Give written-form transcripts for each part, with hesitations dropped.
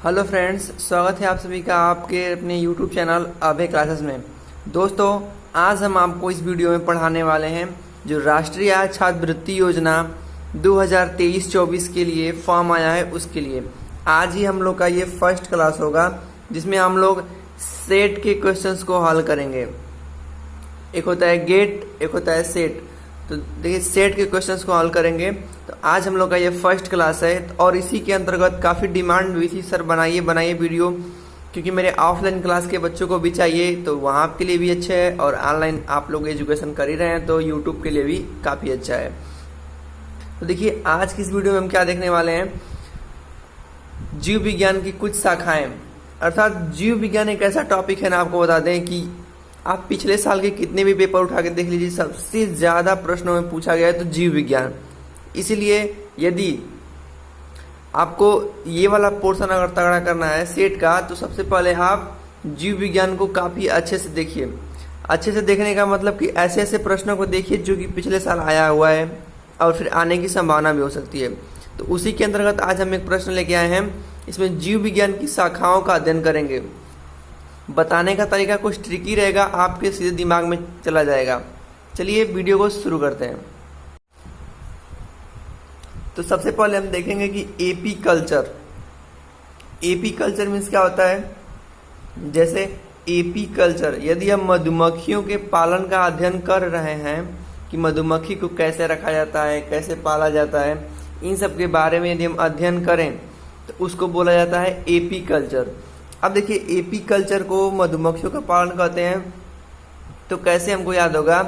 Hello friends, स्वागत है आप सभी का आपके अपने यूट्यूब चैनल अभय क्लासेस में। दोस्तों, आज हम आपको इस वीडियो में पढ़ाने वाले हैं जो राष्ट्रीय छात्रवृत्ति योजना 2023-24 के लिए फॉर्म आया है उसके लिए। आज ही हम लोग का ये फर्स्ट क्लास होगा जिसमें हम लोग सेट के क्वेश्चंस को हल करेंगे। एक होता है गेट, एक होता है सेट। तो देखिए, सेट के क्वेश्चंस को हल करेंगे। तो आज हम लोग का ये फर्स्ट क्लास है और इसी के अंतर्गत काफ़ी डिमांड हुई थी, सर बनाइए वीडियो, क्योंकि मेरे ऑफलाइन क्लास के बच्चों को भी चाहिए, तो वहाँ के लिए भी अच्छा है और ऑनलाइन आप लोग एजुकेशन कर ही रहे हैं तो यूट्यूब के लिए भी काफ़ी अच्छा है। तो देखिए, आज की इस वीडियो में हम क्या देखने वाले हैं, जीव विज्ञान की कुछ शाखाएं। अर्थात जीव विज्ञान एक ऐसा टॉपिक है ना, आपको बता दें कि आप पिछले साल के कितने भी पेपर उठा के देख लीजिए, सबसे ज़्यादा प्रश्नों में पूछा गया है तो जीव विज्ञान। इसीलिए यदि आपको ये वाला पोर्शन अगर तगड़ा करना है सेट का, तो सबसे पहले आप जीव विज्ञान को काफ़ी अच्छे से देखिए। अच्छे से देखने का मतलब कि ऐसे ऐसे प्रश्नों को देखिए जो कि पिछले साल आया हुआ है और फिर आने की संभावना भी हो सकती है। तो उसी के अंतर्गत आज हम एक प्रश्न लेके आए हैं। इसमें जीव विज्ञान की शाखाओं का अध्ययन करेंगे। बताने का तरीका कुछ ट्रिकी रहेगा, आपके सीधे दिमाग में चला जाएगा। चलिए वीडियो को शुरू करते हैं। तो सबसे पहले हम देखेंगे कि AP culture. AP culture means क्या होता है। जैसे एपी कल्चर, यदि हम मधुमक्खियों के पालन का अध्ययन कर रहे हैं कि मधुमक्खी को कैसे रखा जाता है, कैसे पाला जाता है, इन सब के बारे में यदि हम अध्ययन करें तो उसको बोला जाता है एपी कल्चर। अब देखिए, एपी कल्चर को मधुमक्खियों का पालन कहते हैं, तो कैसे हमको याद होगा,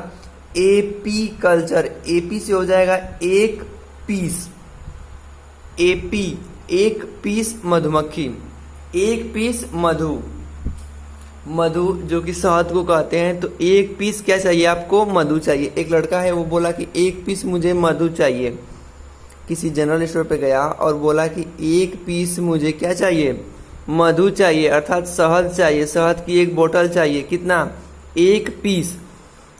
एपी कल्चर, एपी से हो जाएगा एक पीस, एपी एक पीस मधुमक्खी, एक पीस मधु, मधु जो कि शहद को कहते हैं। तो एक पीस क्या चाहिए आपको, मधु चाहिए। एक लड़का है, वो बोला कि एक पीस मुझे मधु चाहिए। किसी जनरल स्टोर पे गया और बोला कि एक पीस मुझे क्या चाहिए, मधु चाहिए, अर्थात शहद चाहिए, शहद की एक बोतल चाहिए। कितना, एक पीस।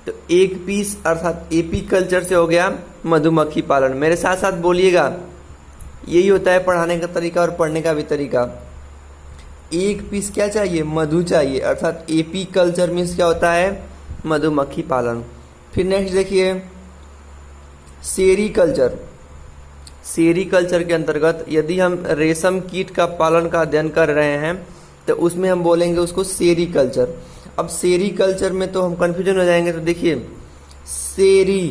तो एक पीस अर्थात एपी कल्चर से हो गया मधुमक्खी पालन। मेरे साथ साथ बोलिएगा, यही होता है पढ़ाने का तरीका और पढ़ने का भी तरीका। एक पीस क्या चाहिए, मधु चाहिए, अर्थात एपी कल्चर मीन्स क्या होता है, मधुमक्खी पालन। फिर नेक्स्ट देखिए, सेरीकल्चर। सेरीकल्चर के अंतर्गत यदि हम रेशम कीट का पालन का अध्ययन कर रहे हैं तो उसमें हम बोलेंगे उसको सेरीकल्चर। अब सेरीकल्चर में तो हम कंफ्यूजन हो जाएंगे। तो देखिए, सेरी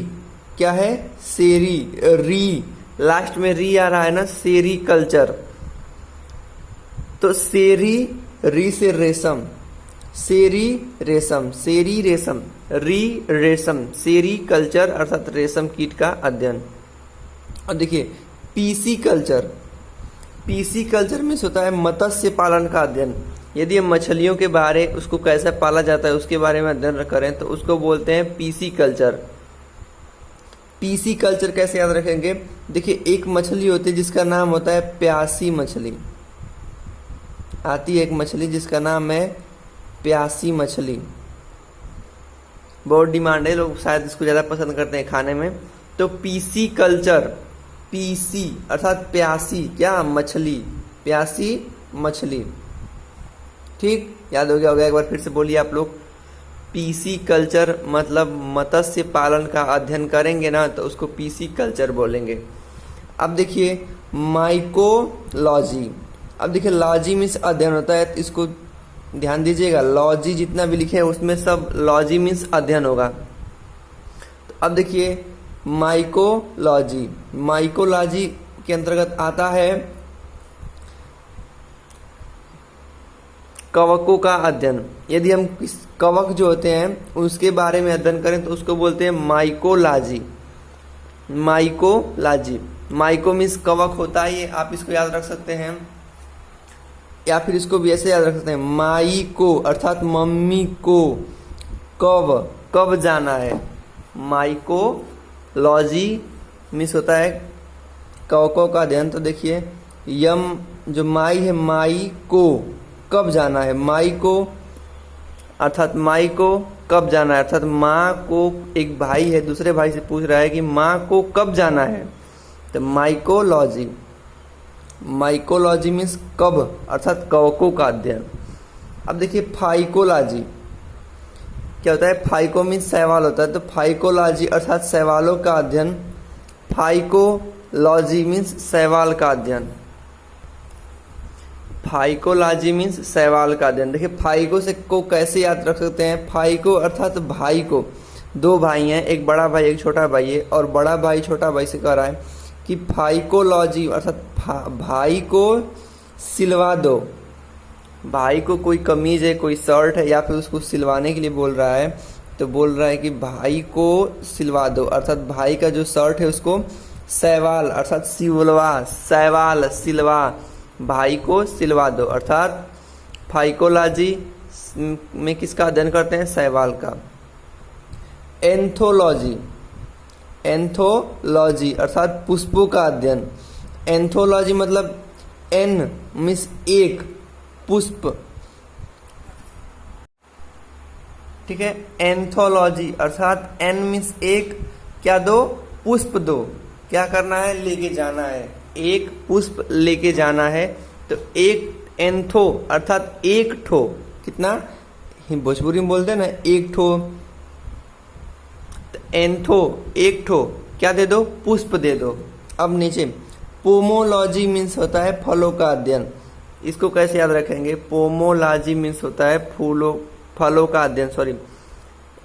क्या है, सेरी, री, लास्ट में री आ रहा है ना, सेरीकल्चर। तो सेरी, री से रेशम, सेरी रेशम, सेरी रेशम, री रेशम, सेरीकल्चर अर्थात रेशम कीट का अध्ययन। और देखिए, पीसी कल्चर। पीसी कल्चर में होता है मत्स्य पालन का अध्ययन। यदि हम मछलियों के बारे, उसको कैसे पाला जाता है उसके बारे में अध्ययन करें तो उसको बोलते हैं पीसी कल्चर। पीसी कल्चर कैसे याद रखेंगे, देखिए, एक मछली होती है जिसका नाम होता है प्यासी मछली। आती है एक मछली जिसका नाम है प्यासी मछली। बहुत डिमांड है, लोग शायद इसको ज़्यादा पसंद करते हैं खाने में। तो पीसी कल्चर, पीसी अर्थात प्यासी क्या, मछली, प्यासी मछली। ठीक, याद हो गया होगा। एक बार फिर से बोलिए आप लोग, पीसी कल्चर मतलब मत्स्य पालन का अध्ययन करेंगे ना तो उसको पीसी कल्चर बोलेंगे। अब देखिए, माइकोलॉजी। अब देखिए, लॉजी मीन्स अध्ययन होता है, तो इसको ध्यान दीजिएगा, लॉजी जितना भी लिखे हैं उसमें सब लॉजी मीन्स अध्ययन होगा। तो अब देखिए, माइकोलॉजी, माइकोलॉजी के अंतर्गत आता है कवकों का अध्ययन। यदि हम किस कवक जो होते हैं उसके बारे में अध्ययन करें तो उसको बोलते हैं माइकोलॉजी। माइकोलॉजी, माइको मीन्स कवक होता है, ये आप इसको याद रख सकते हैं, या फिर इसको भी ऐसे याद रख सकते हैं, माई को अर्थात मम्मी को, कब, कब जाना है। माइकोलॉजी मीन्स होता है कवकों का अध्ययन। तो देखिए, यम जो माई है, माई को कब जाना है, माई को अर्थात माई को कब जाना है, अर्थात माँ को, एक भाई है दूसरे भाई से पूछ रहा है कि माँ को कब जाना है, तो माइकोलॉजी। माइकोलॉजी मीन्स कब अर्थात कवकों का अध्ययन। अब देखिए फाइकोलॉजी क्या होता है, फाइको मीन्स शैवाल होता है, तो फाइकोलॉजी अर्थात शैवालों का अध्ययन। फाइकोलॉजी मीन्स शैवाल का अध्ययन। फाइकोलॉजी मीन्स शैवाल का अध्ययन। देखिए फाइको से को कैसे याद रख सकते हैं, फाइको अर्थात भाई को, दो भाई हैं, एक बड़ा भाई एक छोटा भाई है, और बड़ा भाई छोटा भाई से कह रहा है कि फाइकोलॉजी अर्थात भाई को सिलवा दो। भाई को कोई कमीज है, कोई शर्ट है, या फिर उसको सिलवाने के लिए बोल रहा है, तो बोल रहा है कि भाई को सिलवा दो, अर्थात भाई का जो शर्ट है उसको शैवाल अर्थात सिलवा, शैवाल सिलवा, भाई को सिलवा दो, अर्थात फाइकोलॉजी में किसका अध्ययन करते हैं, शैवाल का। एंथोलॉजी, एंथोलॉजी अर्थात पुष्पों का अध्ययन। एंथोलॉजी मतलब एन मीन्स एक, पुष्प, ठीक है। एंथोलॉजी अर्थात एन मीन्स एक, क्या दो, पुष्प दो, क्या करना है, लेके जाना है, एक पुष्प लेके जाना है। तो एक एंथो अर्थात एक ठो, कितना भोजपुरी में बोलते हैं ना, एक ठो, तो एंथो एक ठो, क्या दे दो, पुष्प दे दो। अब नीचे पोमोलॉजी मीन्स होता है फलों का अध्ययन। इसको कैसे याद रखेंगे, पोमोलॉजी मीन्स होता है फलों का अध्ययन, सॉरी,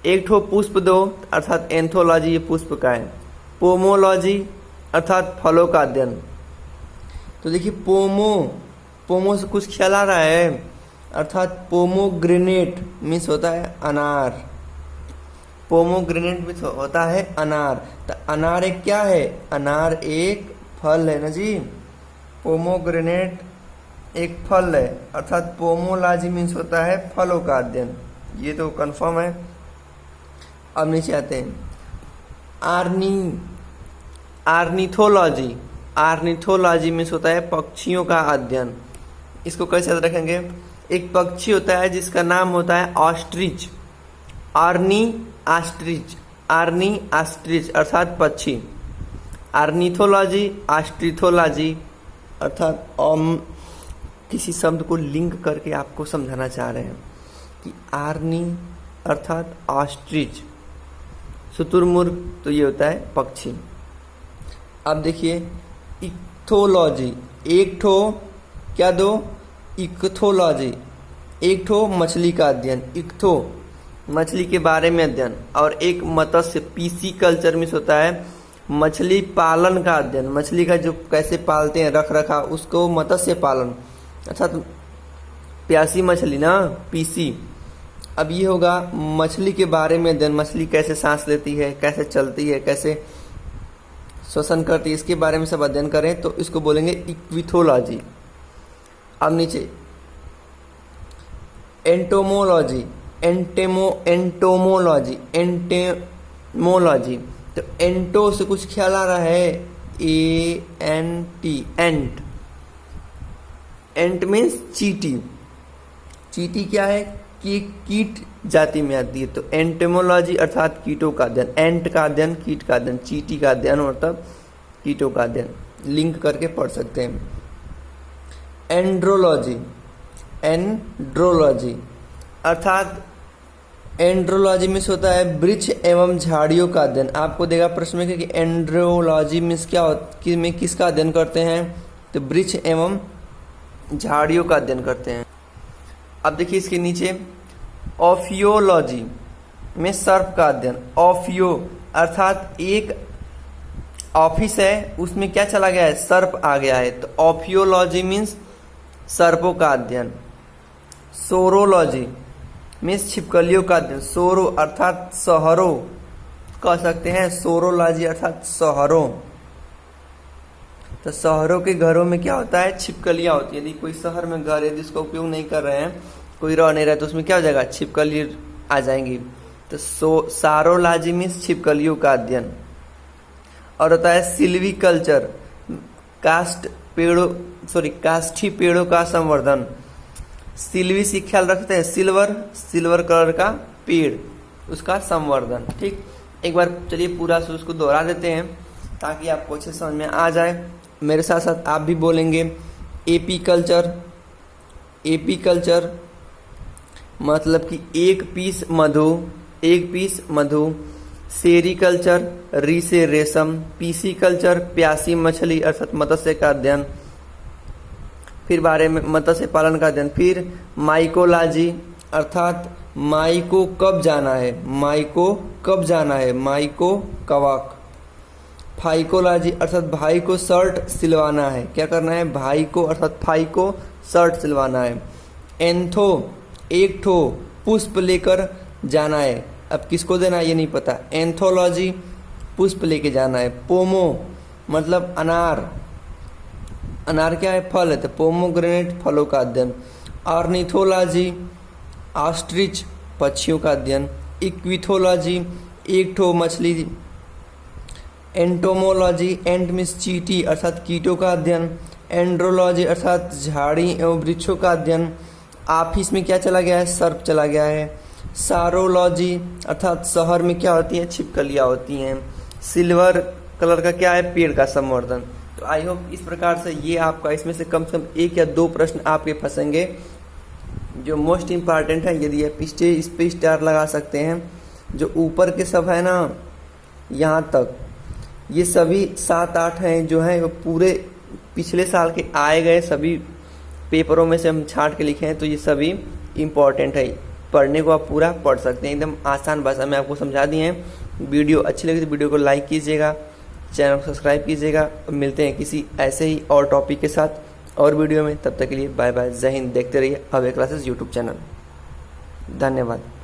एक ठो पुष्प दो अर्थात एंथोलॉजी ये पुष्प का है, पोमोलॉजी अर्थात फलों का अध्ययन। तो देखिए पोमो से कुछ ख्याल आ रहा है, अर्थात पोमोग्रेनेट मीन्स होता है अनार, पोमोग्रेनेट मीन्स होता है अनार। तो अनार एक क्या है, अनार एक फल है ना जी, पोमोग्रेनेट एक फल है, अर्थात पोमोलॉजी मीन्स होता है फलों का अध्ययन, ये तो कंफर्म है। अब नीचे आते हैं आर्निथोलॉजी, आर्निथोलॉजी मीन्स होता है पक्षियों का अध्ययन। इसको कैसे याद रखेंगे, एक पक्षी होता है जिसका नाम होता है ऑस्ट्रिच, आर्नी आस्ट्रिच अर्थात पक्षी। आर्निथोलॉजी, ऑस्ट्रिथोलॉजी अर्थात किसी शब्द को लिंक करके आपको समझाना चाह रहे हैं कि आर्नी अर्थात ऑस्ट्रिच, शुतुरमुर्ग, तो ये होता है पक्षी। अब देखिए इक्थोलॉजी, एक ठो क्या दो, इक्थोलॉजी, एक ठो मछली का अध्ययन, इक्थो मछली के बारे में अध्ययन, और एक मत्स्य पीसी कल्चर में होता है मछली पालन का अध्ययन, मछली का जो कैसे पालते हैं रख रखा उसको मत्स्य पालन, अर्थात प्यासी मछली ना, पीसी। अब ये होगा मछली के बारे में अध्ययन, मछली कैसे सांस लेती है, कैसे चलती है, कैसे श्वसन करती है, इसके बारे में सब अध्ययन करें तो इसको बोलेंगे इक्विथोलॉजी। अब नीचे एंटोमोलॉजी, एंटेमोलॉजी, तो एंटो से कुछ ख्याल आ रहा है, ANT, एंट मीन्स चीटी, चीटी क्या है कि कीट जाति में आती है, तो एंटेमोलॉजी अर्थात कीटों का अध्ययन, एंट का अध्ययन, कीट का अध्ययन, चीटी का अध्ययन मतलब कीटों का अध्ययन, लिंक करके पढ़ सकते हैं। एंड्रोलॉजी अर्थात एंड्रोलॉजी मीन्स होता है वृक्ष एवं झाड़ियों का अध्ययन। आपको देगा प्रश्न में कि एंड्रोलॉजी मीन्स क्या होता में किसका अध्ययन करते हैं, तो वृक्ष एवं झाड़ियों का अध्ययन करते हैं। अब देखिए इसके नीचे ऑफियोलॉजी में सर्प का अध्ययन, ऑफियो अर्थात एक ऑफिस है उसमें क्या चला गया है, सर्प आ गया है, तो ऑफियोलॉजी मीन्स सर्पों का अध्ययन। सोरोलॉजी मीन्स छिपकलियों का अध्ययन, सोरो अर्थात शहरों कह सकते हैं, सोरोलॉजी अर्थात शहरों, तो शहरों के घरों में क्या होता है, छिपकलियां होती है। यदि कोई शहर में घर है जिसका उपयोग नहीं कर रहे हैं, कोई रह नहीं रहा, तो उसमें क्या हो जाएगा, छिपकली आ जाएंगी, तो सारोलॉजी मीन्स छिपकलियों का अध्ययन। और होता है सिल्वी कल्चर, काष्ठी पेड़ों का संवर्धन। सिल्वी से ख्याल रखते हैं, सिल्वर कलर का पेड़, उसका संवर्धन। ठीक, एक बार चलिए पूरा से उसको दोहरा देते हैं ताकि आपको अच्छे समझ में आ जाए। मेरे साथ साथ आप भी बोलेंगे। एपी कल्चर, एपी कल्चर मतलब कि एक पीस मधु। सेरीकल्चर, री से रेशम। पीसी कल्चर, प्यासी मछली अर्थात मत्स्य का अध्ययन, फिर बारे में मत्स्य पालन का अध्ययन। फिर माइकोलॉजी अर्थात माई को कब जाना है, माइको कवाक। फाइकोलॉजी अर्थात भाई को शर्ट सिलवाना है, क्या करना है, भाई को अर्थात भाई को शर्ट सिलवाना है। एंथो, एक ठो पुष्प लेकर जाना है, अब किसको देना है ये नहीं पता। एंथोलॉजी, पुष्प लेके जाना है। पोमो मतलब अनार, अनार क्या है, फल है, तो पोमोग्रेनेट फलों का अध्ययन। ऑर्निथोलॉजी, ऑस्ट्रिच पक्षियों का अध्ययन। इक्विथोलॉजी, एक ठो मछली। एंटोमोलॉजी, एंट मीन्स चींटी अर्थात कीटों का अध्ययन। एंड्रोलॉजी अर्थात झाड़ी एवं वृक्षों का अध्ययन। ऑफिस में क्या चला गया है, सर्प चला गया है। सारोलॉजी अर्थात शहर में क्या होती है, छिपकलियाँ होती हैं। सिल्वर कलर का क्या है, पेड़ का संवर्धन। तो आई होप इस प्रकार से ये आपका इसमें से कम एक या दो प्रश्न आपके फंसेंगे जो मोस्ट इम्पॉर्टेंट है। यदि आप इस पे स्टार लगा सकते हैं। जो ऊपर के सब है ना यहाँ तक, ये सभी 7-8 हैं जो हैं वो पूरे पिछले साल के आए गए सभी पेपरों में से हम छांट के लिखे हैं। तो ये सभी इम्पॉर्टेंट है, पढ़ने को आप पूरा पढ़ सकते हैं, एकदम आसान भाषा में आपको समझा दिए हैं। वीडियो अच्छी लगी तो वीडियो को लाइक कीजिएगा, चैनल को सब्सक्राइब कीजिएगा। मिलते हैं किसी ऐसे ही और टॉपिक के साथ और वीडियो में, तब तक के लिए बाय बाय, जय हिंद। देखते रहिए अभय क्लासेस यूट्यूब चैनल। धन्यवाद।